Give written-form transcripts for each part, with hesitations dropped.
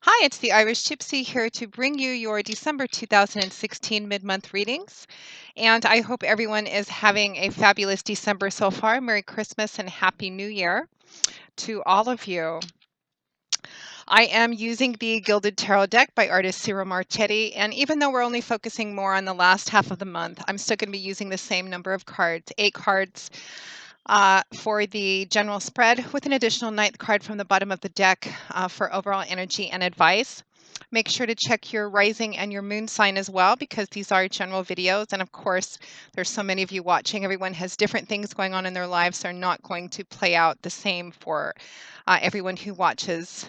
Hi, it's the Irish Gypsy here to bring you your December 2016 mid-month readings. And I hope everyone is having a fabulous December so far. Merry Christmas and Happy New Year to all of you. I am using the Gilded Tarot deck by artist Ciro Marchetti. And even though we're only focusing more on the last half of the month, I'm still going to be using the same number of cards, 8 cards for the general spread, with an additional ninth card from the bottom of the deck for overall energy and advice. Make sure to check your rising and your moon sign as well, because these are general videos. And of course, there's so many of you watching. Everyone has different things going on in their lives. They're not going to play out the same for everyone who watches.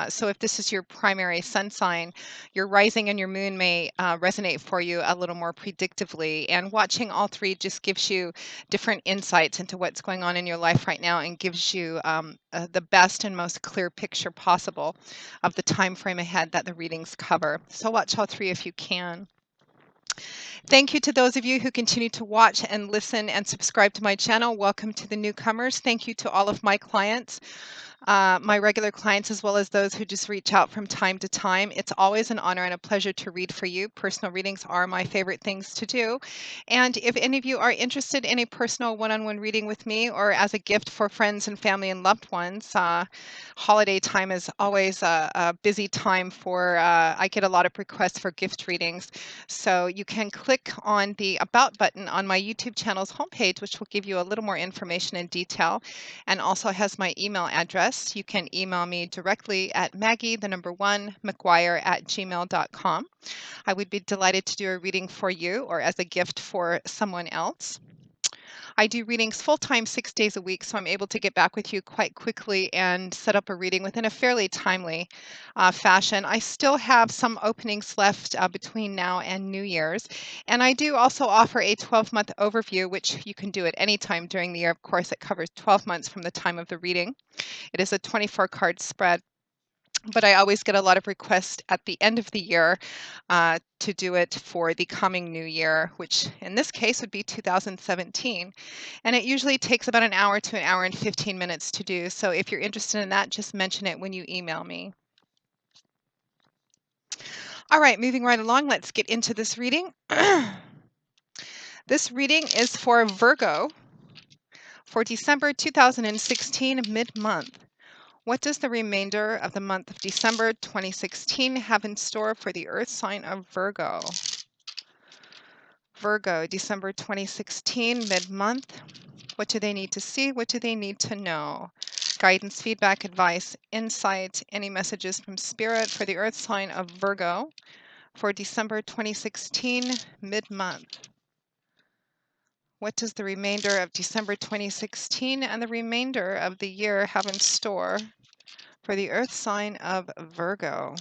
So if this is your primary sun sign, your rising and your moon may resonate for you a little more predictively. And watching all three just gives you different insights into what's going on in your life right now and gives you the best and most clear picture possible of the time frame ahead that the readings cover. So watch all three if you can. Thank you to those of you who continue to watch and listen and subscribe to my channel. Welcome to the newcomers. Thank you to all of my clients. My regular clients, as well as those who just reach out from time to time. It's always an honor and a pleasure to read for you. Personal readings are my favorite things to do. And if any of you are interested in a personal one-on-one reading with me, or as a gift for friends and family and loved ones, holiday time is always a busy time for, I get a lot of requests for gift readings. So you can click on the About button on my YouTube channel's homepage, which will give you a little more information and detail, and also has my email address. You can email me directly at maggie1mcguire@gmail.com. I would be delighted to do a reading for you or as a gift for someone else. I do readings full-time 6 days a week, so I'm able to get back with you quite quickly and set up a reading within a fairly timely fashion. I still have some openings left between now and New Year's, and I do also offer a 12-month overview, which you can do at any time during the year. Of course, it covers 12 months from the time of the reading. It is a 24-card spread, but I always get a lot of requests at the end of the year to do it for the coming new year, which in this case would be 2017. And it usually takes about an hour to an hour and 15 minutes to do. So if you're interested in that, just mention it when you email me. All right, moving right along, let's get into this reading. This reading is for Virgo for December 2016 mid-month. What does the remainder of the month of December 2016 have in store for the Earth sign of Virgo? Virgo, December 2016, mid-month. What do they need to see? What do they need to know? Guidance, feedback, advice, insight, any messages from Spirit for the Earth sign of Virgo for December 2016, mid-month. What does the remainder of December 2016 and the remainder of the year have in store for the Earth sign of Virgo?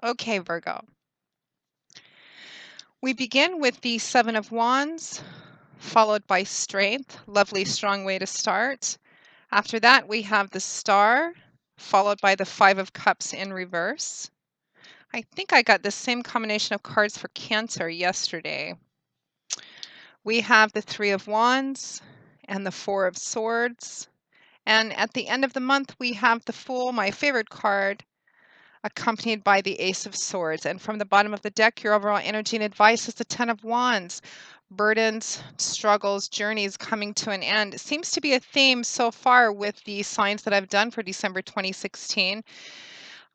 Okay, Virgo. We begin with the Seven of Wands, followed by Strength. Lovely, strong way to start. After that, we have the Star, followed by the Five of Cups in reverse. I think I got the same combination of cards for Cancer yesterday. We have the Three of Wands and the Four of Swords. And at the end of the month, we have the Fool, my favorite card, accompanied by the Ace of Swords. And from the bottom of the deck, your overall energy and advice is the Ten of Wands. Burdens, struggles, journeys coming to an end. It seems to be a theme so far with the signs that I've done for December 2016.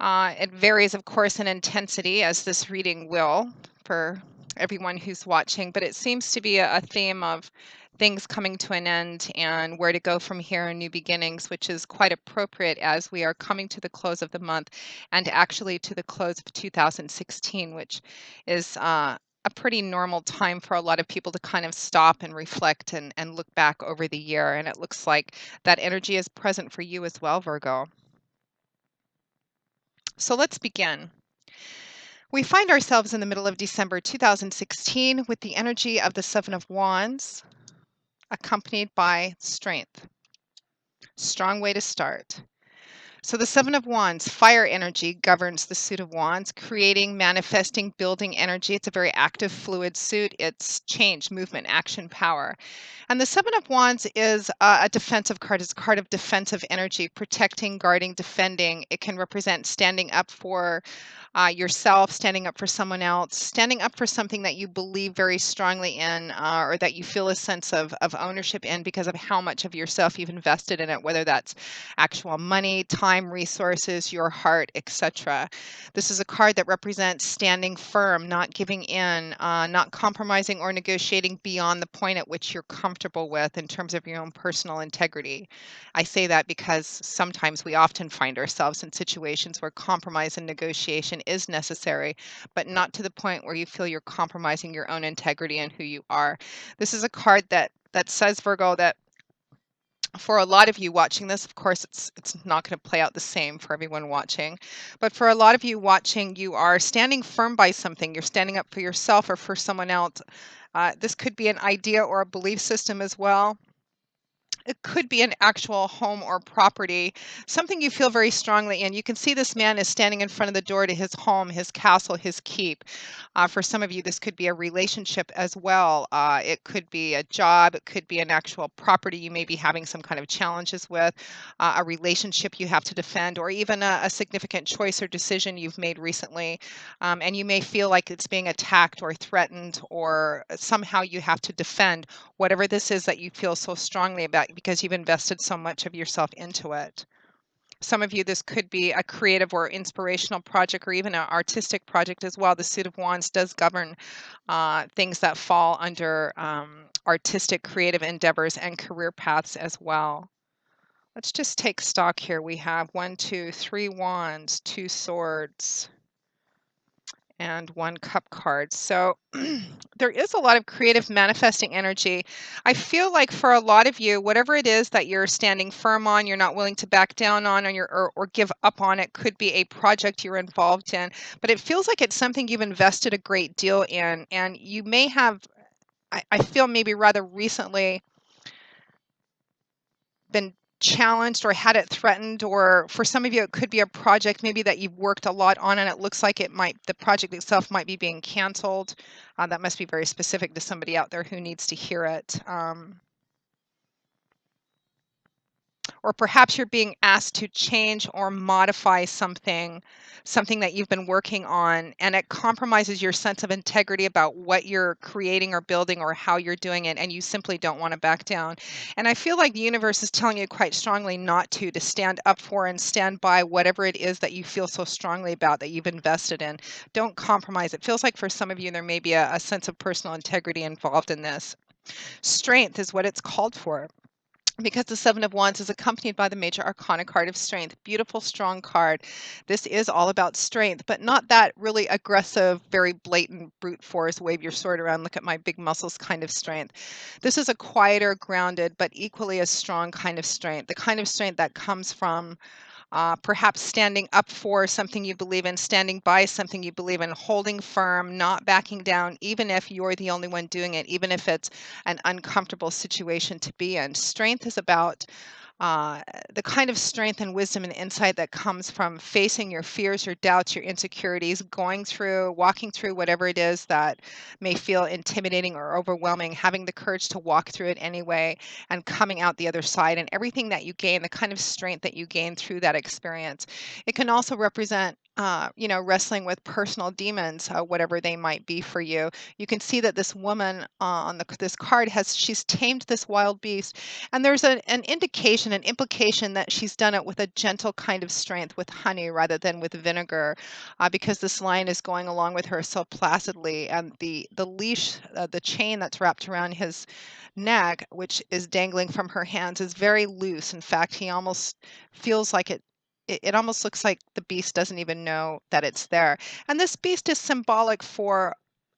It varies, of course, in intensity, as this reading will for everyone who's watching, but it seems to be a theme of things coming to an end and where to go from here and new beginnings, which is quite appropriate as we are coming to the close of the month and actually to the close of 2016, which is a pretty normal time for a lot of people to kind of stop and reflect and look back over the year. And it looks like that energy is present for you as well, Virgo. So let's begin. We find ourselves in the middle of December 2016 with the energy of the Seven of Wands, accompanied by Strength. Strong way to start. So the Seven of Wands, fire energy governs the suit of wands, creating, manifesting, building energy. It's a very active, fluid suit. It's change, movement, action, power. And the Seven of Wands is a defensive card. It's a card of defensive energy, protecting, guarding, defending. It can represent standing up for yourself, standing up for someone else, standing up for something that you believe very strongly in, or that you feel a sense of ownership in because of how much of yourself you've invested in it, whether that's actual money, time, resources, your heart, etc. This is a card that represents standing firm, not giving in, not compromising or negotiating beyond the point at which you're comfortable with in terms of your own personal integrity. I say that because sometimes we often find ourselves in situations where compromise and negotiation is necessary, but not to the point where you feel you're compromising your own integrity and who you are. This is a card that says, Virgo, that for a lot of you watching this, of course, it's not going to play out the same for everyone watching, but for a lot of you watching, you are standing firm by something. You're standing up for yourself or for someone else. This could be an idea or a belief system as well. It could be an actual home or property, something you feel very strongly in. You can see this man is standing in front of the door to his home, his castle, his keep. For some of you, this could be a relationship as well. It could be a job. It could be an actual property you may be having some kind of challenges with, a relationship you have to defend, or even a significant choice or decision you've made recently. And you may feel like it's being attacked or threatened, or somehow you have to defend whatever this is that you feel so strongly about because you've invested so much of yourself into it. Some of you, this could be a creative or inspirational project or even an artistic project as well. The Suit of Wands does govern things that fall under artistic, creative endeavors and career paths as well. Let's just take stock here. We have 1, 2, 3 wands, 2 swords, and 1 cup card. So there is a lot of creative manifesting energy. I feel like for a lot of you, whatever it is that you're standing firm on, you're not willing to back down on, or give up on, it could be a project you're involved in, but it feels like it's something you've invested a great deal in, and you may have, I feel maybe rather recently, been challenged or had it threatened, or for some of you it could be a project maybe that you've worked a lot on and it looks like the project itself might be being canceled. That must be very specific to somebody out there who needs to hear it. Or perhaps you're being asked to change or modify something that you've been working on, and it compromises your sense of integrity about what you're creating or building or how you're doing it, and you simply don't want to back down. And I feel like the universe is telling you quite strongly not to stand up for and stand by whatever it is that you feel so strongly about, that you've invested in. Don't compromise. It feels like for some of you there may be a sense of personal integrity involved in this. Strength is what it's called for, because the Seven of Wands is accompanied by the major arcana card of strength. Beautiful, strong card. This is all about strength, but not that really aggressive, very blatant brute force, wave your sword around, look at my big muscles kind of strength. This is a quieter, grounded, but equally as strong kind of strength. The kind of strength that comes from perhaps standing up for something you believe in, standing by something you believe in, holding firm, not backing down, even if you're the only one doing it, even if it's an uncomfortable situation to be in. Strength is about uh, the kind of strength and wisdom and insight that comes from facing your fears, your doubts, your insecurities, walking through whatever it is that may feel intimidating or overwhelming, having the courage to walk through it anyway, and coming out the other side, and everything that you gain, the kind of strength that you gain through that experience. It can also represent wrestling with personal demons, whatever they might be for you. You can see that this woman on this card she's tamed this wild beast, and there's an indication, an implication that she's done it with a gentle kind of strength, with honey rather than with vinegar, because this lion is going along with her so placidly, and the leash, the chain that's wrapped around his neck, which is dangling from her hands, is very loose. In fact, he almost feels like it almost looks like the beast doesn't even know that it's there. And this beast is symbolic for,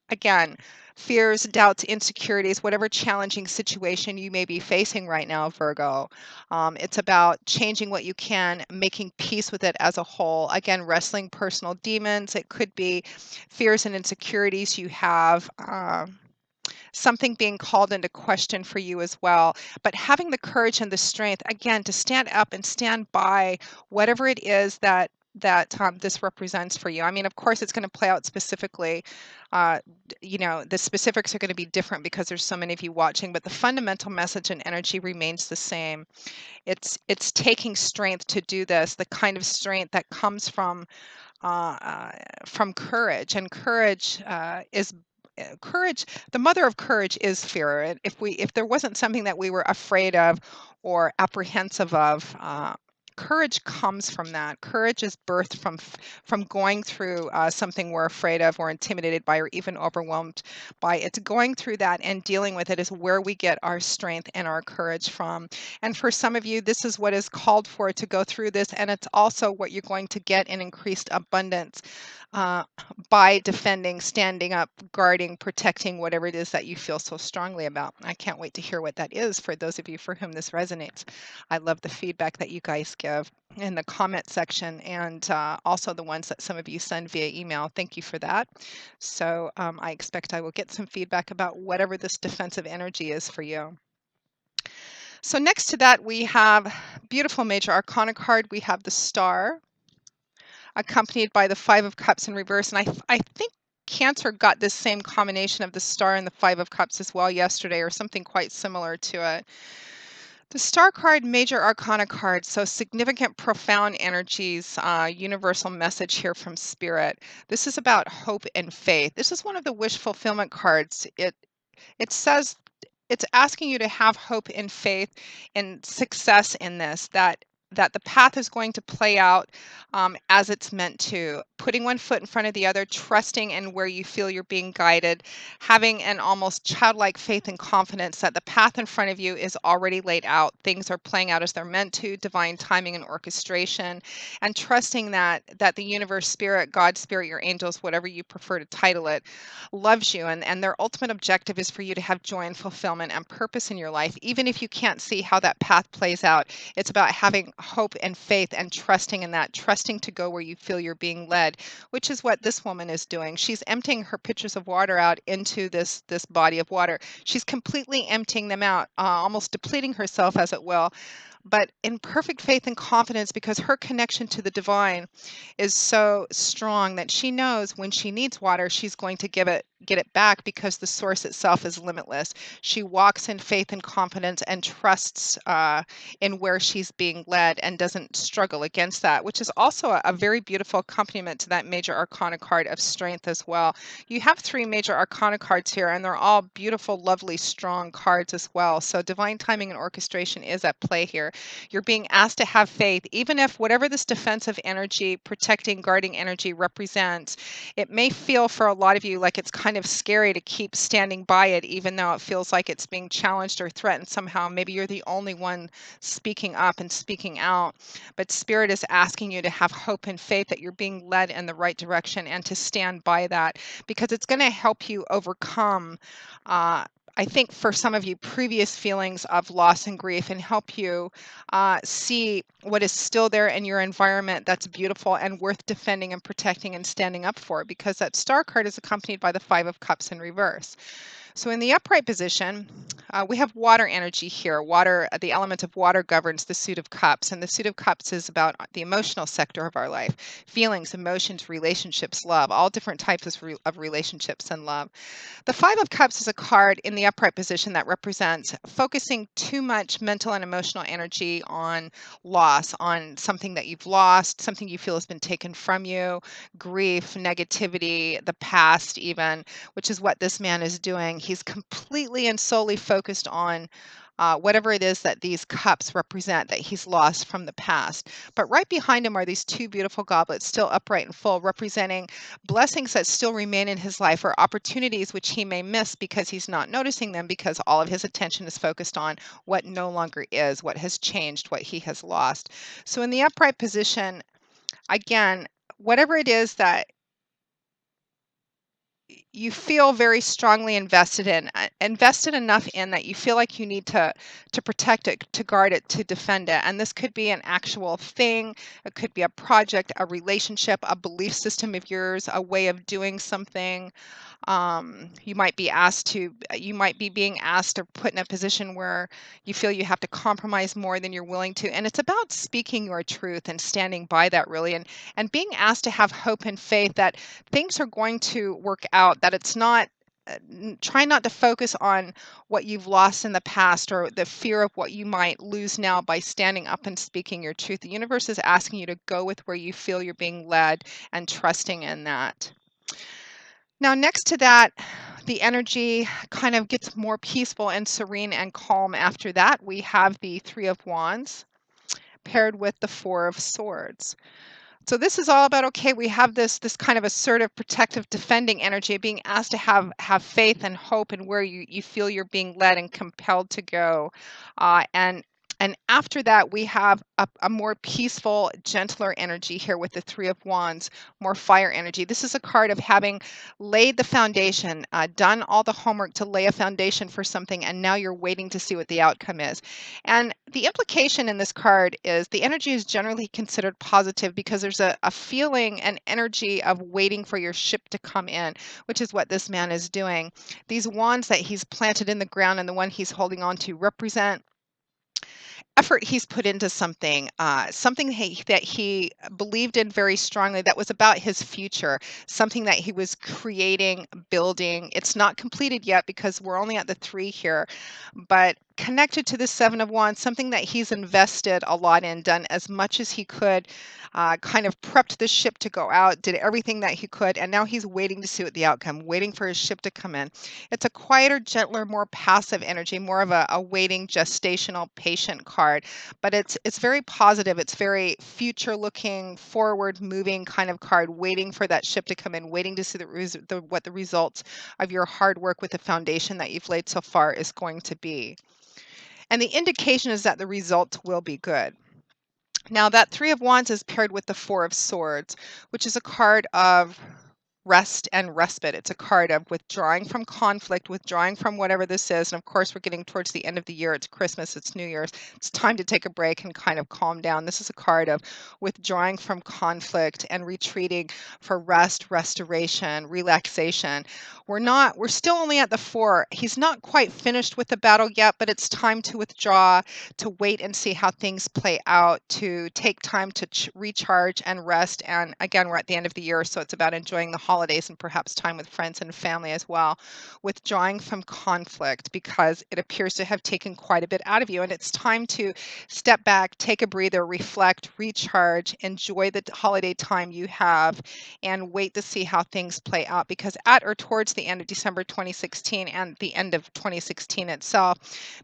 again, fears, doubts, insecurities, whatever challenging situation you may be facing right now, Virgo. It's about changing what you can, making peace with it as a whole. Again, wrestling personal demons. It could be fears and insecurities you have. something being called into question for you as well. But having the courage and the strength, again, to stand up and stand by whatever it is that this represents for you. I mean, of course, it's going to play out specifically. The specifics are going to be different because there's so many of you watching, but the fundamental message and energy remains the same. It's taking strength to do this, the kind of strength that comes uh, uh, from courage, and courage is courage. The mother of courage is fear. And if there wasn't something that we were afraid of or apprehensive of, courage comes from that. Courage is birthed from going through something we're afraid of or intimidated by or even overwhelmed by. It's going through that and dealing with it is where we get our strength and our courage from. And for some of you, this is what is called for to go through this, and it's also what you're going to get in increased abundance uh, by defending, standing up, guarding, protecting whatever it is that you feel so strongly about. I can't wait to hear what that is for those of you for whom this resonates. I love the feedback that you guys give in the comment section, and also the ones that some of you send via email. Thank you for that. So I expect I will get some feedback about whatever this defensive energy is for you. So next to that, we have beautiful major arcana card. We have the star, accompanied by the Five of Cups in reverse. And I think Cancer got this same combination of the star and the Five of Cups as well yesterday, or something quite similar to it. The star card, major arcana card, so significant, profound energies, universal message here from spirit. This is about hope and faith. This is one of the wish fulfillment cards. It says it's asking you to have hope and faith and success in this, that the path is going to play out as it's meant to, putting one foot in front of the other, trusting in where you feel you're being guided, having an almost childlike faith and confidence that the path in front of you is already laid out. Things are playing out as they're meant to, divine timing and orchestration, and trusting that the universe, spirit, God, spirit, your angels, whatever you prefer to title it, loves you, and their ultimate objective is for you to have joy and fulfillment and purpose in your life, even if you can't see how that path plays out. It's about having hope and faith and trusting in that, trusting to go where you feel you're being led, which is what this woman is doing. She's emptying her pitchers of water out into this body of water. She's completely emptying them out, almost depleting herself, as it will, but in perfect faith and confidence, because her connection to the divine is so strong that she knows when she needs water, she's going to get it back, because the source itself is limitless. She walks in faith and confidence and trusts in where she's being led and doesn't struggle against that, which is also a very beautiful accompaniment to that major arcana card of strength as well. You have three major arcana cards here, and they're all beautiful, lovely, strong cards as well. So divine timing and orchestration is at play here. You're being asked to have faith, even if whatever this defensive energy, protecting, guarding energy represents, it may feel for a lot of you like it's kind of scary to keep standing by it, even though it feels like it's being challenged or threatened somehow. Maybe you're the only one speaking up and speaking out, but Spirit is asking you to have hope and faith that you're being led in the right direction and to stand by that, because it's going to help you overcome. I think for some of you, previous feelings of loss and grief, and help you see what is still there in your environment that's beautiful and worth defending and protecting and standing up for, because that star card is accompanied by the Five of Cups in reverse. So in the upright position, we have water energy here. Water, the element of water governs the suit of cups, and the suit of cups is about the emotional sector of our life: feelings, emotions, relationships, love, all different types of relationships and love. The Five of Cups is a card in the upright position that represents focusing too much mental and emotional energy on loss, on something that you've lost, something you feel has been taken from you, grief, negativity, the past even, which is what this man is doing. He's completely and solely focused on whatever it is that these cups represent that he's lost from the past. But right behind him are these two beautiful goblets, still upright and full, representing blessings that still remain in his life, or opportunities which he may miss because he's not noticing them, because all of his attention is focused on what no longer is, what has changed, what he has lost. So in the upright position, again, whatever it is that you feel very strongly invested enough in that you feel like you need to protect it, to guard it, to defend it. And this could be an actual thing, it could be a project, a relationship, a belief system of yours, a way of doing something. You might be being asked or put in a position where you feel you have to compromise more than you're willing to. And it's about speaking your truth and standing by that, really, and being asked to have hope and faith that things are going to work out, that it's not. Try not to focus on what you've lost in the past or the fear of what you might lose now by standing up and speaking your truth. The universe is asking you to go with where you feel you're being led and trusting in that. Now, next to that, the energy kind of gets more peaceful and serene and calm. After that, we have the Three of Wands paired with the Four of Swords. So this is all about, okay, we have this kind of assertive, protective, defending energy, being asked to have faith and hope in where you feel you're being led and compelled to go. And after that, we have a more peaceful, gentler energy here with the Three of Wands, more fire energy. This is a card of having laid the foundation, done all the homework to lay a foundation for something, and now you're waiting to see what the outcome is. And the implication in this card is the energy is generally considered positive because there's a feeling, an energy of waiting for your ship to come in, which is what this man is doing. These wands that he's planted in the ground and the one he's holding on to represent effort he's put into something, something that he believed in very strongly, that was about his future, something that he was creating, building. It's not completed yet because we're only at the three here, but connected to the Seven of Wands, something that he's invested a lot in, done as much as he could, kind of prepped the ship to go out, did everything that he could, and now he's waiting to see what the outcome, waiting for his ship to come in. It's a quieter, gentler, more passive energy, more of a waiting, gestational, patient card, but it's very positive. It's very future-looking, forward-moving kind of card, waiting for that ship to come in, waiting to see what the results of your hard work with the foundation that you've laid so far is going to be. And the indication is that the results will be good. Now, that Three of Wands is paired with the Four of Swords, which is a card of rest and respite. It's a card of withdrawing from conflict, withdrawing from whatever this is. And of course, we're getting towards the end of the year. It's Christmas, it's New Year's. It's time to take a break and kind of calm down. This is a card of withdrawing from conflict and retreating for rest, restoration, relaxation. We're still only at the four. He's not quite finished with the battle yet, but it's time to withdraw, to wait and see how things play out, to take time to recharge and rest. And again, we're at the end of the year, so it's about enjoying the holidays and perhaps time with friends and family as well. Withdrawing from conflict because it appears to have taken quite a bit out of you. And it's time to step back, take a breather, reflect, recharge, enjoy the holiday time you have, and wait to see how things play out. Because at or towards the end of December 2016 and the end of 2016 itself,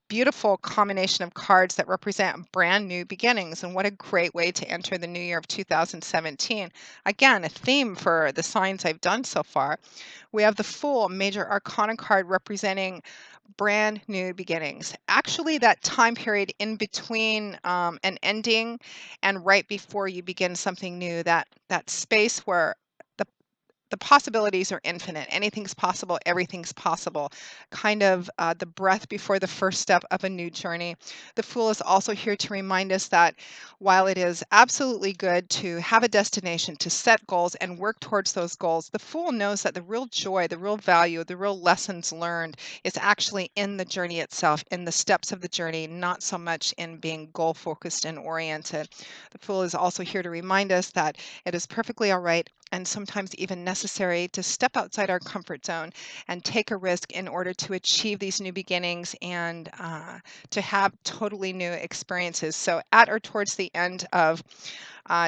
beautiful combination of cards that represent brand new beginnings. And what a great way to enter the new year of 2017. Again, a theme for the signs I've done so far. We have the Fool, major arcana card representing brand new beginnings. Actually, that time period in between an ending and right before you begin something new, that space where the possibilities are infinite. Anything's possible, everything's possible. Kind of the breath before the first step of a new journey. The Fool is also here to remind us that while it is absolutely good to have a destination, to set goals and work towards those goals, the Fool knows that the real joy, the real value, the real lessons learned is actually in the journey itself, in the steps of the journey, not so much in being goal focused and oriented. The Fool is also here to remind us that it is perfectly all right and sometimes even necessary to step outside our comfort zone and take a risk in order to achieve these new beginnings and to have totally new experiences. So at or towards the end of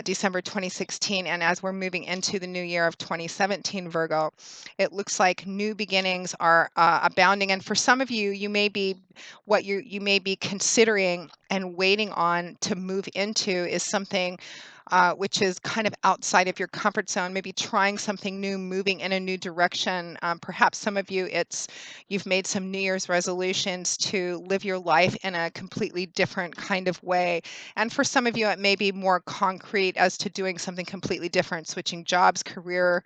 December 2016, and as we're moving into the new year of 2017, Virgo, it looks like new beginnings are abounding. And for some of you, you may be what you may be considering and waiting on to move into is something which is kind of outside of your comfort zone, maybe trying something new, moving in a new direction. Perhaps some of you, you've made some New Year's resolutions to live your life in a completely different kind of way. And for some of you, it may be more concrete concrete as to doing something completely different, switching jobs, career,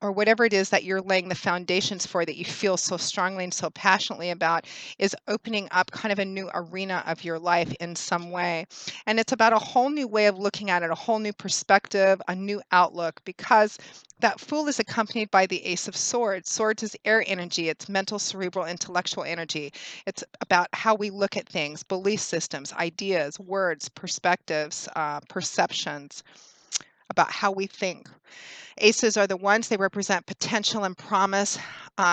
or whatever it is that you're laying the foundations for that you feel so strongly and so passionately about, is opening up kind of a new arena of your life in some way. And it's about a whole new way of looking at it, a whole new perspective, a new outlook, because that Fool is accompanied by the Ace of Swords. Swords is air energy, it's mental, cerebral, intellectual energy. It's about how we look at things, belief systems, ideas, words, perspectives, perceptions, about how we think. Aces are the ones, they represent potential and promise.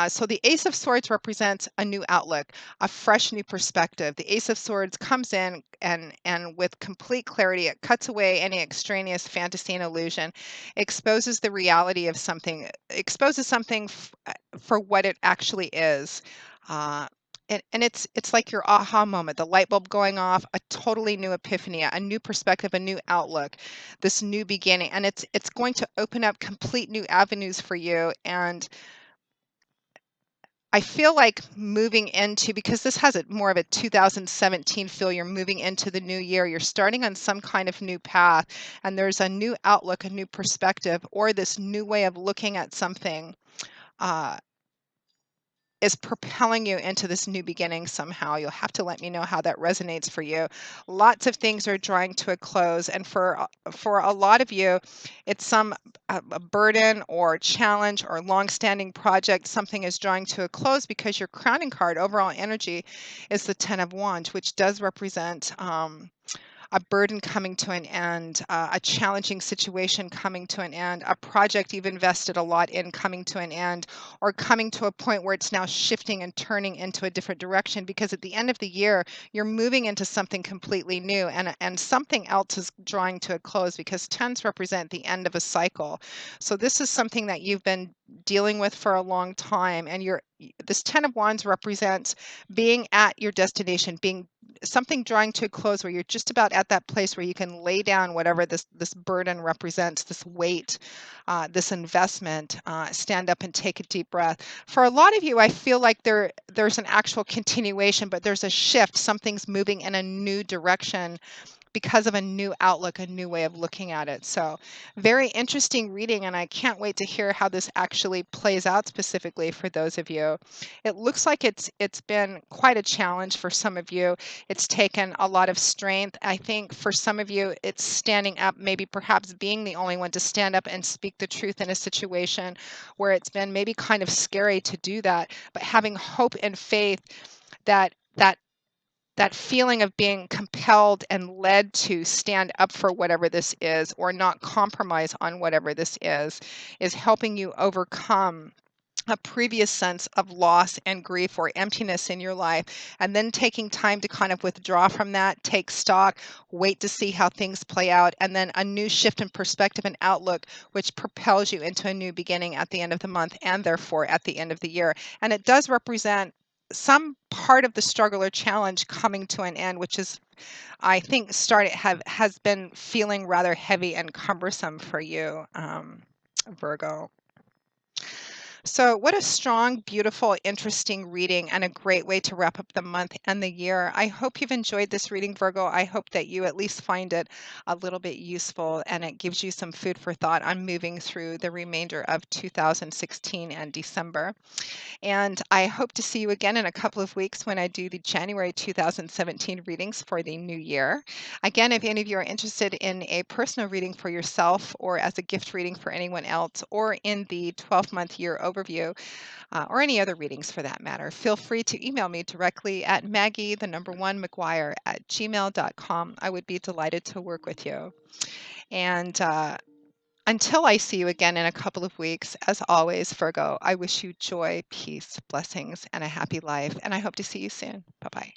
So the Ace of Swords represents a new outlook, a fresh new perspective. The Ace of Swords comes in and with complete clarity, it cuts away any extraneous fantasy and illusion, exposes the reality of something, exposes something for what it actually is. Uh, and it's like your aha moment, the light bulb going off, a totally new epiphany, a new perspective, a new outlook, this new beginning, and it's going to open up complete new avenues for you. And I feel like moving into, because this has a more of a 2017 feel, you're moving into the new year, you're starting on some kind of new path, and there's a new outlook, a new perspective, or this new way of looking at something uh, is propelling you into this new beginning somehow. You'll have to let me know how that resonates for you. Lots of things are drawing to a close, and for a lot of you, it's some a burden or challenge or long-standing project. Something is drawing to a close because your crowning card, overall energy, is the Ten of Wands, which does represent a burden coming to an end, a challenging situation coming to an end, a project you've invested a lot in coming to an end, or coming to a point where it's now shifting and turning into a different direction, because at the end of the year, you're moving into something completely new, and something else is drawing to a close, because tens represent the end of a cycle. So this is something that you've been dealing with for a long time, and this Ten of Wands represents being at your destination, being something drawing to a close where you're just about at that place where you can lay down whatever this burden represents, this weight, this investment, stand up and take a deep breath. For a lot of you, I feel like there's an actual continuation, but there's a shift. Something's moving in a new direction because of a new outlook, a new way of looking at it. So very interesting reading, and I can't wait to hear how this actually plays out specifically for those of you. It looks like it's been quite a challenge for some of you. It's taken a lot of strength. I think for some of you, it's standing up, maybe perhaps being the only one to stand up and speak the truth in a situation where it's been maybe kind of scary to do that, but having hope and faith that that feeling of being compelled and led to stand up for whatever this is, or not compromise on whatever this is helping you overcome a previous sense of loss and grief or emptiness in your life, and then taking time to kind of withdraw from that, take stock, wait to see how things play out, and then a new shift in perspective and outlook, which propels you into a new beginning at the end of the month, and therefore at the end of the year. And it does represent some part of the struggle or challenge coming to an end, which is, I think, has been feeling rather heavy and cumbersome for you, Virgo. So, what a strong, beautiful, interesting reading, and a great way to wrap up the month and the year. I hope you've enjoyed this reading, Virgo. I hope that you at least find it a little bit useful, and it gives you some food for thought on moving through the remainder of 2016 and December. And I hope to see you again in a couple of weeks when I do the January 2017 readings for the new year. Again, if any of you are interested in a personal reading for yourself, or as a gift reading for anyone else, or in the 12-month year overview, or any other readings for that matter, feel free to email me directly at Maggie1McGuire@gmail.com. I would be delighted to work with you. And until I see you again in a couple of weeks, as always, Virgo, I wish you joy, peace, blessings, and a happy life. And I hope to see you soon. Bye-bye.